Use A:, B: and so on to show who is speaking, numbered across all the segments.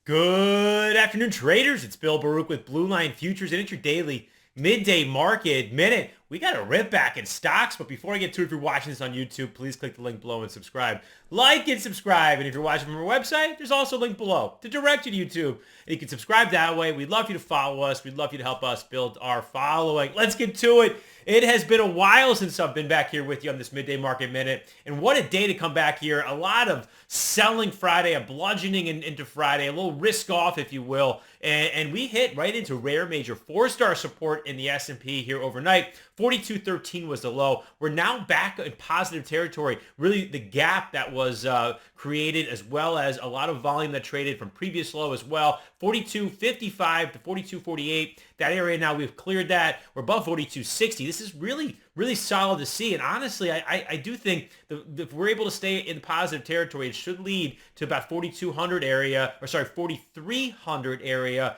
A: Good afternoon, traders. It's Bill Baruch with Blue Line Futures, and it's your daily midday market minute. We got a rip back in stocks, but before I get to it, if you're watching this on YouTube, please click the link below and subscribe. Like and subscribe, and if you're watching from our website, there's also a link below to direct you to YouTube. And you can subscribe that way. We'd love you to follow us. We'd love you to help us build our following. Let's get to it. It has been a while since I've been back here with you on this midday market minute, and what a day to come back here. A lot of selling Friday, a bludgeoning into Friday, a little risk off, if you will, and we hit right into rare major four-star support in the S&P here overnight. 42.13 was the low. We're now back in positive territory. Really, the gap that was created, as well as a lot of volume that traded from previous low as well. 42.55 to 42.48. That area now, we've cleared that. We're above 42.60. This is really, really solid to see. And honestly, I do think that if we're able to stay in positive territory, it should lead to about 4,200 area, or sorry, 4,300 area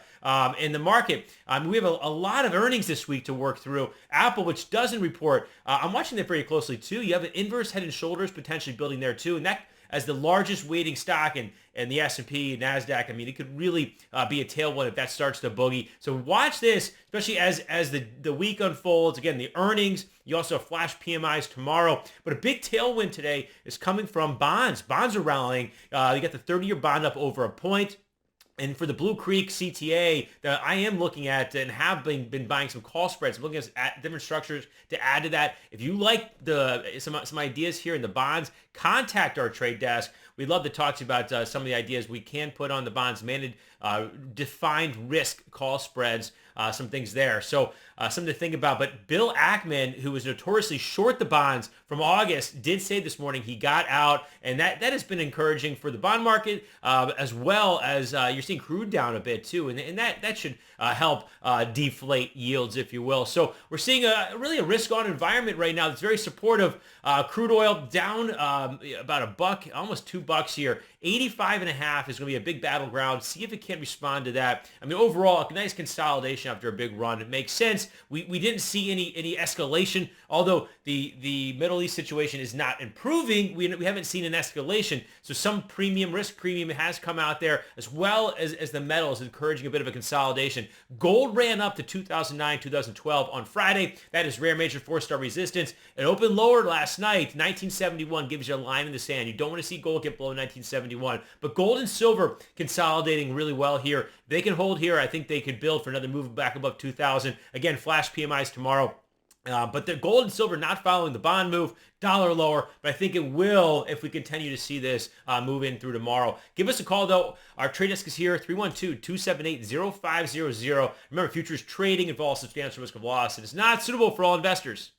A: in the market. We have a lot of earnings this week to work through. Apple, which doesn't report, I'm watching that very closely too. You have an inverse head and shoulders potentially building there too, and that as the largest weighting stock in the S&P, NASDAQ, I mean, it could really be a tailwind if that starts to boogie. So watch this, especially as the week unfolds. Again, the earnings, you also have flash PMIs tomorrow. But a big tailwind today is coming from bonds. Bonds are rallying. You got the 30-year bond up over a point. And for the Blue Creek CTA that I am looking at and have been buying some call spreads, I'm looking at different structures to add to that. If you like some ideas here in the bonds, contact our trade desk. We'd love to talk to you about some of the ideas we can put on the bonds, managed defined risk call spreads, some things there. So something to think about. But Bill Ackman, who was notoriously short the bonds from August, did say this morning he got out, and that has been encouraging for the bond market, as well as you're seeing crude down a bit too, and that should help deflate yields, if you will. So we're seeing really a risk-on environment right now that's very supportive. Crude oil down about $1, almost $2 here. 85.5 is going to be a big battleground. See if it can respond to that. I mean, overall, a nice consolidation after a big run. It makes sense. We didn't see any escalation, although the Middle East situation is not improving. We haven't seen an escalation. So some risk premium has come out there, as well as the metals, encouraging a bit of a consolidation. Gold ran up to 2009, 2012 on Friday. That is rare major four-star resistance. It opened lower last night. 1971 gives you a line in the sand. You don't want to see gold get below 1971. But gold and silver consolidating really well here. They can hold here. I think they could build for another move back above 2,000. Again, flash PMIs tomorrow. But the gold and silver not following the bond move, dollar lower, but I think it will if we continue to see this move in through tomorrow. Give us a call, though. Our trade desk is here, 312-278-0500. Remember, futures trading involves substantial risk of loss, and it's not suitable for all investors.